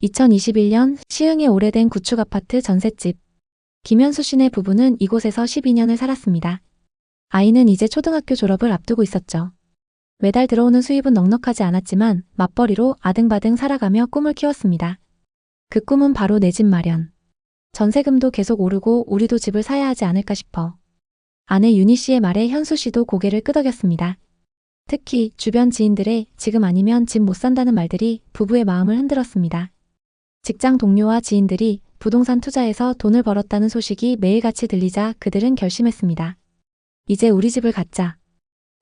2021년 시흥의 오래된 구축 아파트 전셋집. 김현수 씨네 부부는 이곳에서 12년을 살았습니다. 아이는 이제 초등학교 졸업을 앞두고 있었죠. 매달 들어오는 수입은 넉넉하지 않았지만 맞벌이로 아등바등 살아가며 꿈을 키웠습니다. 그 꿈은 바로 내 집 마련. 전세금도 계속 오르고 우리도 집을 사야 하지 않을까 싶어. 아내 윤희 씨의 말에 현수 씨도 고개를 끄덕였습니다. 특히 주변 지인들의 지금 아니면 집 못 산다는 말들이 부부의 마음을 흔들었습니다. 직장 동료와 지인들이 부동산 투자에서 돈을 벌었다는 소식이 매일같이 들리자 그들은 결심했습니다. 이제 우리 집을 갖자.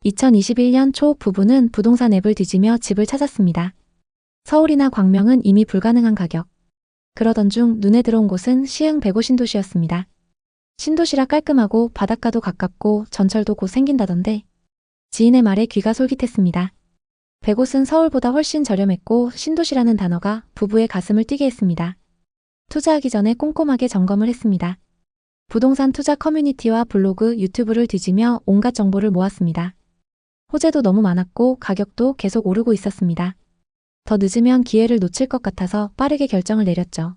2021년 초 부부는 부동산 앱을 뒤지며 집을 찾았습니다. 서울이나 광명은 이미 불가능한 가격. 그러던 중 눈에 들어온 곳은 시흥 백오 신도시였습니다. 신도시라 깔끔하고 바닷가도 가깝고 전철도 곧 생긴다던데 지인의 말에 귀가 솔깃했습니다. 백옷은 서울보다 훨씬 저렴했고 신도시라는 단어가 부부의 가슴을 뛰게 했습니다. 투자하기 전에 꼼꼼하게 점검을 했습니다. 부동산 투자 커뮤니티와 블로그, 유튜브를 뒤지며 온갖 정보를 모았습니다. 호재도 너무 많았고 가격도 계속 오르고 있었습니다. 더 늦으면 기회를 놓칠 것 같아서 빠르게 결정을 내렸죠.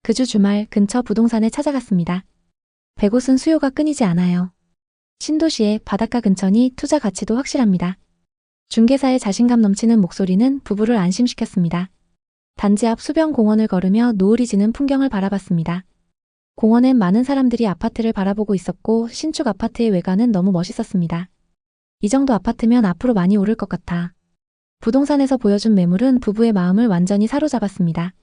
그 주 주말 근처 부동산에 찾아갔습니다. 백옷은 수요가 끊이지 않아요. 신도시의 바닷가 근처니 투자 가치도 확실합니다. 중개사의 자신감 넘치는 목소리는 부부를 안심시켰습니다. 단지 앞 수변 공원을 걸으며 노을이 지는 풍경을 바라봤습니다. 공원엔 많은 사람들이 아파트를 바라보고 있었고 신축 아파트의 외관은 너무 멋있었습니다. 이 정도 아파트면 앞으로 많이 오를 것 같아. 부동산에서 보여준 매물은 부부의 마음을 완전히 사로잡았습니다.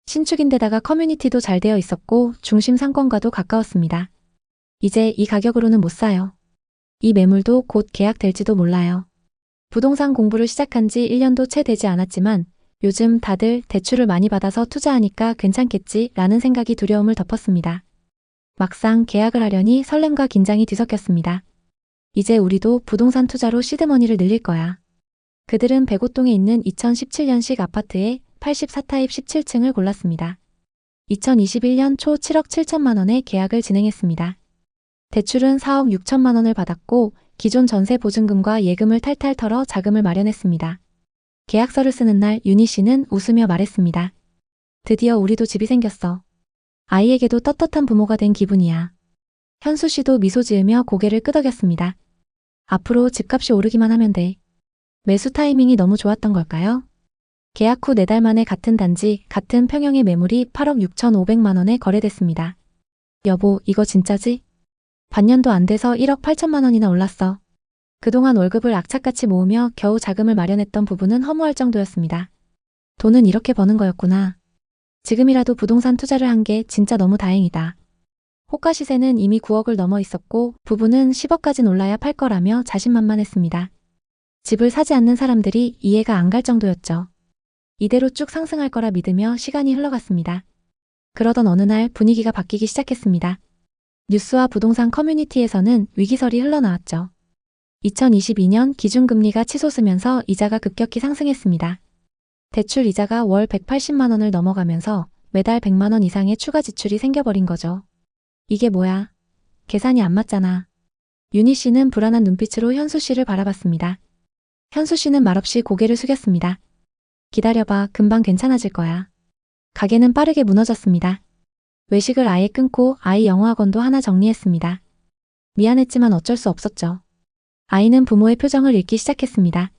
신축인데다가 커뮤니티도 잘 되어 있었고 중심 상권과도 가까웠습니다. 이제 이 가격으로는 못 사요. 이 매물도 곧 계약될지도 몰라요. 부동산 공부를 시작한 지 1년도 채 되지 않았지만 요즘 다들 대출을 많이 받아서 투자하니까 괜찮겠지 라는 생각이 두려움을 덮었습니다. 막상 계약을 하려니 설렘과 긴장이 뒤섞였습니다. 이제 우리도 부동산 투자로 시드머니를 늘릴 거야. 그들은 백오동에 있는 2017년식 아파트의 84타입 17층을 골랐습니다. 2021년 초 7억 7천만 원에 계약을 진행했습니다. 대출은 4억 6천만 원을 받았고 기존 전세 보증금과 예금을 탈탈 털어 자금을 마련했습니다. 계약서를 쓰는 날 윤희 씨는 웃으며 말했습니다. 드디어 우리도 집이 생겼어. 아이에게도 떳떳한 부모가 된 기분이야. 현수 씨도 미소 지으며 고개를 끄덕였습니다. 앞으로 집값이 오르기만 하면 돼. 매수 타이밍이 너무 좋았던 걸까요? 계약 후 4달 만에 같은 단지, 같은 평형의 매물이 8억 6,500만 원에 거래됐습니다. 여보, 이거 진짜지? 반년도 안 돼서 1억 8천만 원이나 올랐어. 그동안 월급을 악착같이 모으며 겨우 자금을 마련했던 부부는 허무할 정도였습니다. 돈은 이렇게 버는 거였구나. 지금이라도 부동산 투자를 한 게 진짜 너무 다행이다. 호가 시세는 이미 9억을 넘어 있었고 부부는 10억까지 올라야 팔 거라며 자신만만했습니다. 집을 사지 않는 사람들이 이해가 안 갈 정도였죠. 이대로 쭉 상승할 거라 믿으며 시간이 흘러갔습니다. 그러던 어느 날 분위기가 바뀌기 시작했습니다. 뉴스와 부동산 커뮤니티에서는 위기설이 흘러나왔죠. 2022년 기준금리가 치솟으면서 이자가 급격히 상승했습니다. 대출 이자가 월 180만 원을 넘어가면서 매달 100만 원 이상의 추가 지출이 생겨버린 거죠. 이게 뭐야? 계산이 안 맞잖아. 윤희 씨는 불안한 눈빛으로 현수 씨를 바라봤습니다. 현수 씨는 말없이 고개를 숙였습니다. 기다려봐, 금방 괜찮아질 거야. 가게는 빠르게 무너졌습니다. 외식을 아예 끊고 아이 영어학원도 하나 정리했습니다. 미안했지만 어쩔 수 없었죠. 아이는 부모의 표정을 읽기 시작했습니다.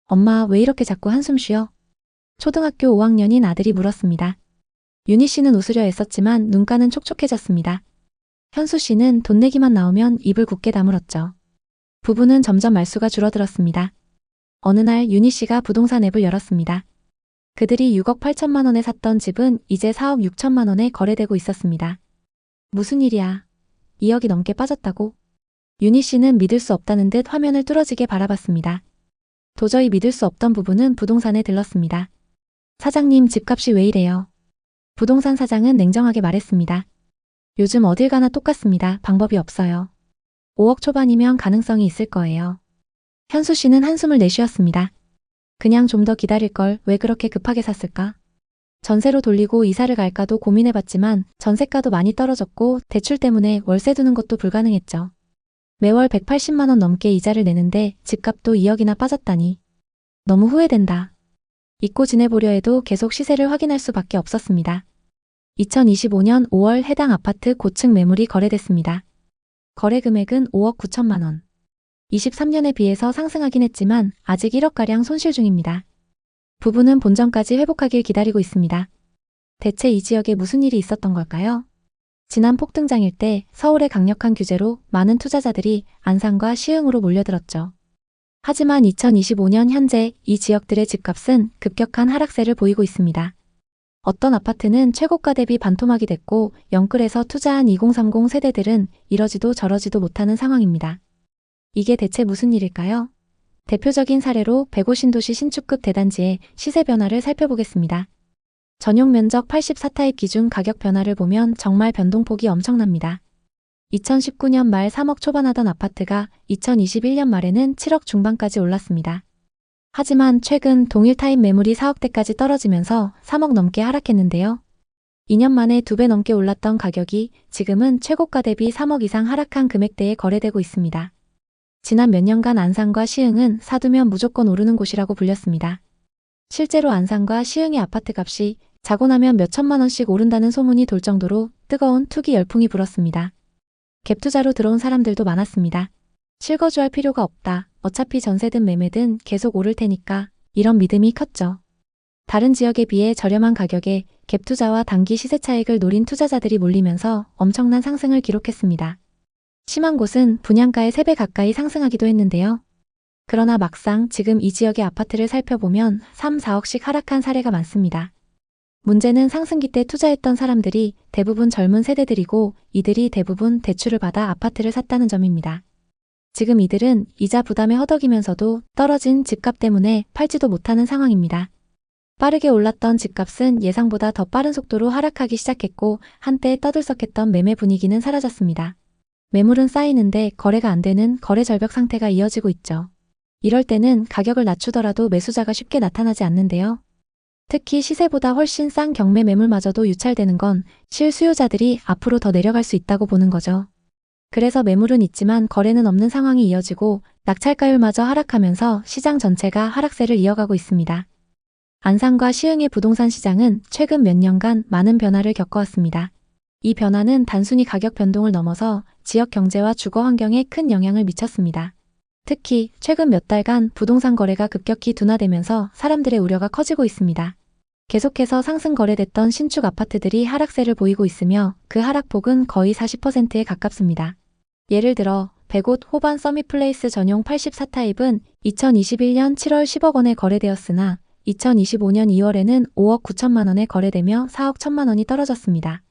엄마, 왜 이렇게 자꾸 한숨 쉬어? 초등학교 5학년인 아들이 물었습니다. 윤희 씨는 웃으려 애썼지만 눈가는 촉촉해졌습니다. 현수 씨는 돈 내기만 나오면 입을 굳게 다물었죠. 부부는 점점 말수가 줄어들었습니다. 어느 날 윤희 씨가 부동산 앱을 열었습니다. 그들이 6억 8천만 원에 샀던 집은 이제 4억 6천만 원에 거래되고 있었습니다. 무슨 일이야? 2억이 넘게 빠졌다고? 윤희 씨는 믿을 수 없다는 듯 화면을 뚫어지게 바라봤습니다. 도저히 믿을 수 없던 부부는 부동산에 들렀습니다. 사장님, 집값이 왜 이래요? 부동산 사장은 냉정하게 말했습니다. 요즘 어딜 가나 똑같습니다. 방법이 없어요. 5억 초반이면 가능성이 있을 거예요. 현수 씨는 한숨을 내쉬었습니다. 그냥 좀 더 기다릴 걸 왜 그렇게 급하게 샀을까? 전세로 돌리고 이사를 갈까도 고민해봤지만 전세가도 많이 떨어졌고 대출 때문에 월세 두는 것도 불가능했죠. 매월 180만 원 넘게 이자를 내는데 집값도 2억이나 빠졌다니. 너무 후회된다. 잊고 지내보려 해도 계속 시세를 확인할 수밖에 없었습니다. 2025년 5월 해당 아파트 고층 매물이 거래됐습니다. 거래 금액은 5억 9천만 원. 23년에 비해서 상승하긴 했지만 아직 1억가량 손실 중입니다. 부부는 본전까지 회복하길 기다리고 있습니다. 대체 이 지역에 무슨 일이 있었던 걸까요? 지난 폭등장일 때 서울의 강력한 규제로 많은 투자자들이 안산과 시흥으로 몰려들었죠. 하지만 2025년 현재 이 지역들의 집값은 급격한 하락세를 보이고 있습니다. 어떤 아파트는 최고가 대비 반토막이 됐고 영끌에서 투자한 2030 세대들은 이러지도 저러지도 못하는 상황입니다. 이게 대체 무슨 일일까요? 대표적인 사례로 105 신도시 신축급 대단지의 시세 변화를 살펴보겠습니다. 전용 면적 84타입 기준 가격 변화를 보면 정말 변동폭이 엄청납니다. 2019년 말 3억 초반하던 아파트가 2021년 말에는 7억 중반까지 올랐습니다. 하지만 최근 동일 타입 매물이 4억대까지 떨어지면서 3억 넘게 하락했는데요. 2년 만에 2배 넘게 올랐던 가격이 지금은 최고가 대비 3억 이상 하락한 금액대에 거래되고 있습니다. 지난 몇 년간 안산과 시흥은 사두면 무조건 오르는 곳이라고 불렸습니다. 실제로 안산과 시흥의 아파트값이 자고 나면 몇 천만 원씩 오른다는 소문이 돌 정도로 뜨거운 투기 열풍이 불었습니다. 갭투자로 들어온 사람들도 많았습니다. 실거주할 필요가 없다. 어차피 전세든 매매든 계속 오를 테니까 이런 믿음이 컸죠. 다른 지역에 비해 저렴한 가격에 갭투자와 단기 시세 차익을 노린 투자자들이 몰리면서 엄청난 상승을 기록했습니다. 심한 곳은 분양가의 3배 가까이 상승하기도 했는데요. 그러나 막상 지금 이 지역의 아파트를 살펴보면 3, 4억씩 하락한 사례가 많습니다. 문제는 상승기 때 투자했던 사람들이 대부분 젊은 세대들이고 이들이 대부분 대출을 받아 아파트를 샀다는 점입니다. 지금 이들은 이자 부담에 허덕이면서도 떨어진 집값 때문에 팔지도 못하는 상황입니다. 빠르게 올랐던 집값은 예상보다 더 빠른 속도로 하락하기 시작했고 한때 떠들썩했던 매매 분위기는 사라졌습니다. 매물은 쌓이는데 거래가 안 되는 거래 절벽 상태가 이어지고 있죠. 이럴 때는 가격을 낮추더라도 매수자가 쉽게 나타나지 않는데요. 특히 시세보다 훨씬 싼 경매 매물마저도 유찰되는 건 실수요자들이 앞으로 더 내려갈 수 있다고 보는 거죠. 그래서 매물은 있지만 거래는 없는 상황이 이어지고 낙찰가율마저 하락하면서 시장 전체가 하락세를 이어가고 있습니다. 안산과 시흥의 부동산 시장은 최근 몇 년간 많은 변화를 겪어왔습니다. 이 변화는 단순히 가격 변동을 넘어서 지역 경제와 주거 환경에 큰 영향을 미쳤습니다. 특히 최근 몇 달간 부동산 거래가 급격히 둔화되면서 사람들의 우려가 커지고 있습니다. 계속해서 상승 거래됐던 신축 아파트들이 하락세를 보이고 있으며 그 하락폭은 거의 40%에 가깝습니다. 예를 들어 105 호반 서밋플레이스 전용 84타입은 2021년 7월 10억 원에 거래되었으나 2025년 2월에는 5억 9천만 원에 거래되며 4억 1천만 원이 떨어졌습니다.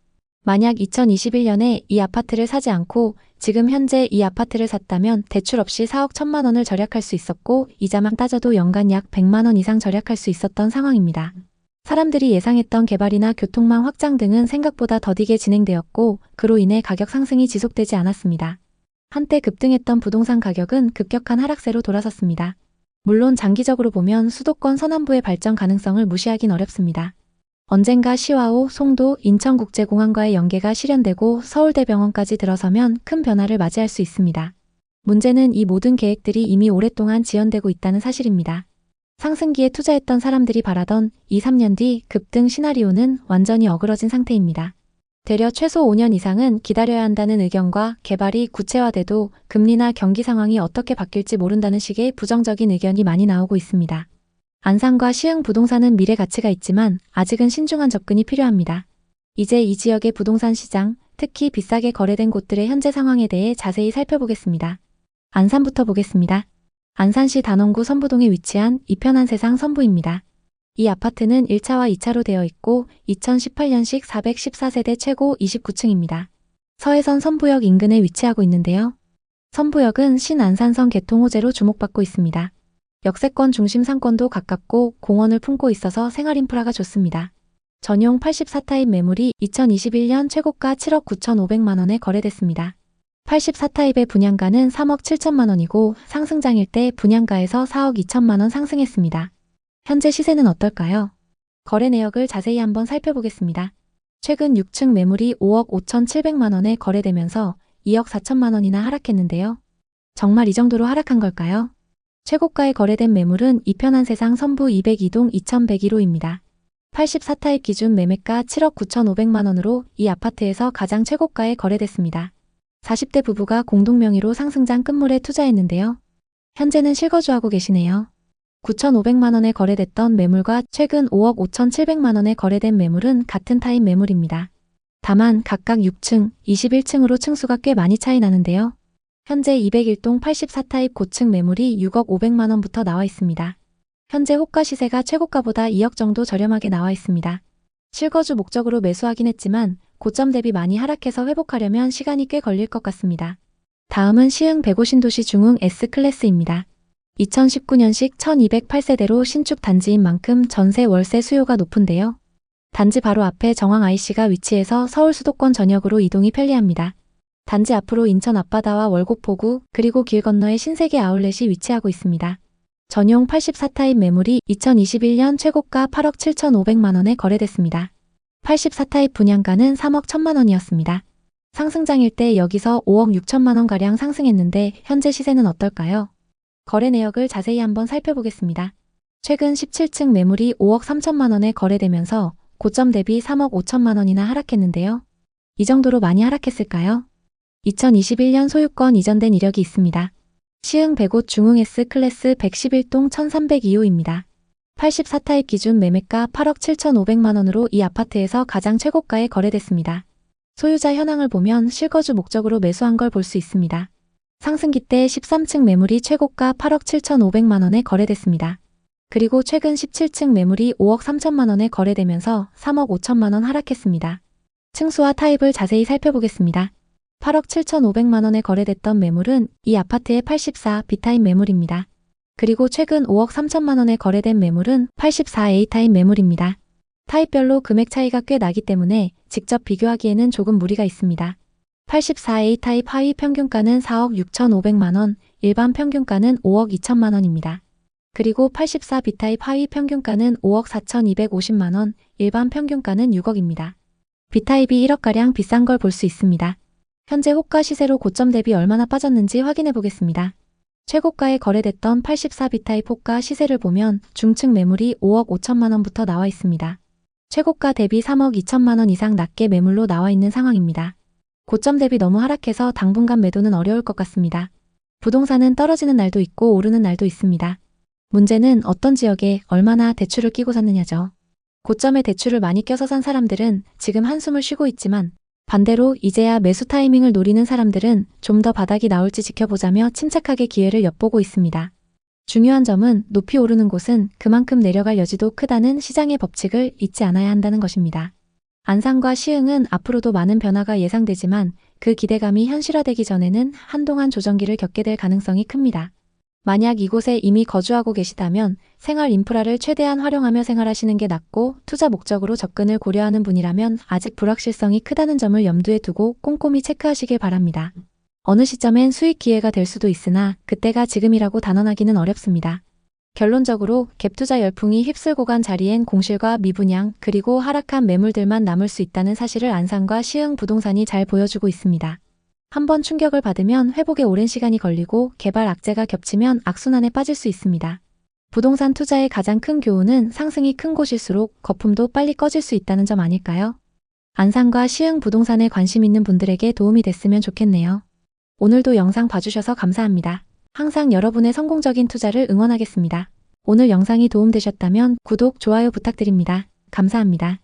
만약 2021년에 이 아파트를 사지 않고 지금 현재 이 아파트를 샀다면 대출 없이 4억 1천만 원을 절약할 수 있었고 이자만 따져도 연간 약 100만 원 이상 절약할 수 있었던 상황입니다. 사람들이 예상했던 개발이나 교통망 확장 등은 생각보다 더디게 진행되었고 그로 인해 가격 상승이 지속되지 않았습니다. 한때 급등했던 부동산 가격은 급격한 하락세로 돌아섰습니다. 물론 장기적으로 보면 수도권 서남부의 발전 가능성을 무시하긴 어렵습니다. 언젠가 시와오, 송도, 인천국제공항과의 연계가 실현되고 서울대병원까지 들어서면 큰 변화를 맞이할 수 있습니다. 문제는 이 모든 계획들이 이미 오랫동안 지연되고 있다는 사실입니다. 상승기에 투자했던 사람들이 바라던 2, 3년 뒤 급등 시나리오는 완전히 어그러진 상태입니다. 되려 최소 5년 이상은 기다려야 한다는 의견과 개발이 구체화돼도 금리나 경기 상황이 어떻게 바뀔지 모른다는 식의 부정적인 의견이 많이 나오고 있습니다. 안산과 시흥 부동산은 미래 가치가 있지만 아직은 신중한 접근이 필요합니다. 이제 이 지역의 부동산 시장, 특히 비싸게 거래된 곳들의 현재 상황에 대해 자세히 살펴보겠습니다. 안산부터 보겠습니다. 안산시 단원구 선부동에 위치한 이편한 세상 선부입니다. 이 아파트는 1차와 2차로 되어 있고 2018년식 414세대 최고 29층입니다. 서해선 선부역 인근에 위치하고 있는데요. 선부역은 신안산선 개통 호재로 주목받고 있습니다. 역세권 중심 상권도 가깝고 공원을 품고 있어서 생활 인프라가 좋습니다. 전용 84타입 매물이 2021년 최고가 7억 9,500만 원에 거래됐습니다. 84타입의 분양가는 3억 7천만 원이고 상승장일 때 분양가에서 4억 2천만 원 상승했습니다. 현재 시세는 어떨까요? 거래 내역을 자세히 한번 살펴보겠습니다. 최근 6층 매물이 5억 5,700만 원에 거래되면서 2억 4천만 원이나 하락했는데요. 정말 이 정도로 하락한 걸까요? 최고가에 거래된 매물은 이편한 세상 선부 202동 2101호입니다. 84타입 기준 매매가 7억 9,500만 원으로 이 아파트에서 가장 최고가에 거래됐습니다. 40대 부부가 공동 명의로 상승장 끝물에 투자했는데요. 현재는 실거주하고 계시네요. 9,500만 원에 거래됐던 매물과 최근 5억 5,700만 원에 거래된 매물은 같은 타입 매물입니다. 다만 각각 6층, 21층으로 층수가 꽤 많이 차이 나는데요. 현재 201동 84타입 고층 매물이 6억 500만 원부터 나와 있습니다. 현재 호가 시세가 최고가보다 2억 정도 저렴하게 나와 있습니다. 실거주 목적으로 매수하긴 했지만 고점 대비 많이 하락해서 회복하려면 시간이 꽤 걸릴 것 같습니다. 다음은 시흥 105 신도시 중흥 S클래스입니다. 2019년식 1208세대로 신축 단지인 만큼 전세 월세 수요가 높은데요. 단지 바로 앞에 정황 IC가 위치해서 서울 수도권 전역으로 이동이 편리합니다. 단지 앞으로 인천 앞바다와 월곡포구 그리고 길 건너에 신세계 아울렛이 위치하고 있습니다. 전용 84타입 매물이 2021년 최고가 8억 7,500만 원에 거래됐습니다. 84타입 분양가는 3억 1천만 원이었습니다. 상승장일 때 여기서 5억 6천만 원가량 상승했는데 현재 시세는 어떨까요? 거래 내역을 자세히 한번 살펴보겠습니다. 최근 17층 매물이 5억 3천만 원에 거래되면서 고점 대비 3억 5천만 원이나 하락했는데요. 이 정도로 많이 하락했을까요? 2021년 소유권 이전된 이력이 있습니다. 시흥 105 중흥 S클래스 111동 1302호입니다. 84타입 기준 매매가 8억 7,500만 원으로 이 아파트에서 가장 최고가에 거래됐습니다. 소유자 현황을 보면 실거주 목적으로 매수한 걸 볼 수 있습니다. 상승기 때 13층 매물이 최고가 8억 7,500만 원에 거래됐습니다. 그리고 최근 17층 매물이 5억 3천만 원에 거래되면서 3억 5천만 원 하락했습니다. 층수와 타입을 자세히 살펴보겠습니다. 8억 7,500만 원에 거래됐던 매물은 이 아파트의 84 B타입 매물입니다. 그리고 최근 5억 3천만 원에 거래된 매물은 84 A타입 매물입니다. 타입별로 금액 차이가 꽤 나기 때문에 직접 비교하기에는 조금 무리가 있습니다. 84 A타입 하위 평균가는 4억 6,500만 원, 일반 평균가는 5억 2천만 원입니다. 그리고 84 B타입 하위 평균가는 5억 4,250만 원, 일반 평균가는 6억입니다. B타입이 1억가량 비싼 걸 볼 수 있습니다. 현재 호가 시세로 고점 대비 얼마나 빠졌는지 확인해 보겠습니다. 최고가에 거래됐던 84 B타입 호가 시세를 보면 중층 매물이 5억 5천만 원부터 나와 있습니다. 최고가 대비 3억 2천만 원 이상 낮게 매물로 나와 있는 상황입니다. 고점 대비 너무 하락해서 당분간 매도는 어려울 것 같습니다. 부동산은 떨어지는 날도 있고 오르는 날도 있습니다. 문제는 어떤 지역에 얼마나 대출을 끼고 샀느냐죠. 고점에 대출을 많이 껴서 산 사람들은 지금 한숨을 쉬고 있지만 반대로 이제야 매수 타이밍을 노리는 사람들은 좀 더 바닥이 나올지 지켜보자며 침착하게 기회를 엿보고 있습니다. 중요한 점은 높이 오르는 곳은 그만큼 내려갈 여지도 크다는 시장의 법칙을 잊지 않아야 한다는 것입니다. 안산과 시흥은 앞으로도 많은 변화가 예상되지만 그 기대감이 현실화되기 전에는 한동안 조정기를 겪게 될 가능성이 큽니다. 만약 이곳에 이미 거주하고 계시다면 생활 인프라를 최대한 활용하며 생활하시는 게 낫고 투자 목적으로 접근을 고려하는 분이라면 아직 불확실성이 크다는 점을 염두에 두고 꼼꼼히 체크하시길 바랍니다. 어느 시점엔 수익 기회가 될 수도 있으나 그때가 지금이라고 단언하기는 어렵습니다. 결론적으로 갭투자 열풍이 휩쓸고 간 자리엔 공실과 미분양 그리고 하락한 매물들만 남을 수 있다는 사실을 안산과 시흥 부동산이 잘 보여주고 있습니다. 한번 충격을 받으면 회복에 오랜 시간이 걸리고 개발 악재가 겹치면 악순환에 빠질 수 있습니다. 부동산 투자의 가장 큰 교훈은 상승이 큰 곳일수록 거품도 빨리 꺼질 수 있다는 점 아닐까요? 안산과 시흥 부동산에 관심 있는 분들에게 도움이 됐으면 좋겠네요. 오늘도 영상 봐주셔서 감사합니다. 항상 여러분의 성공적인 투자를 응원하겠습니다. 오늘 영상이 도움되셨다면 구독, 좋아요 부탁드립니다. 감사합니다.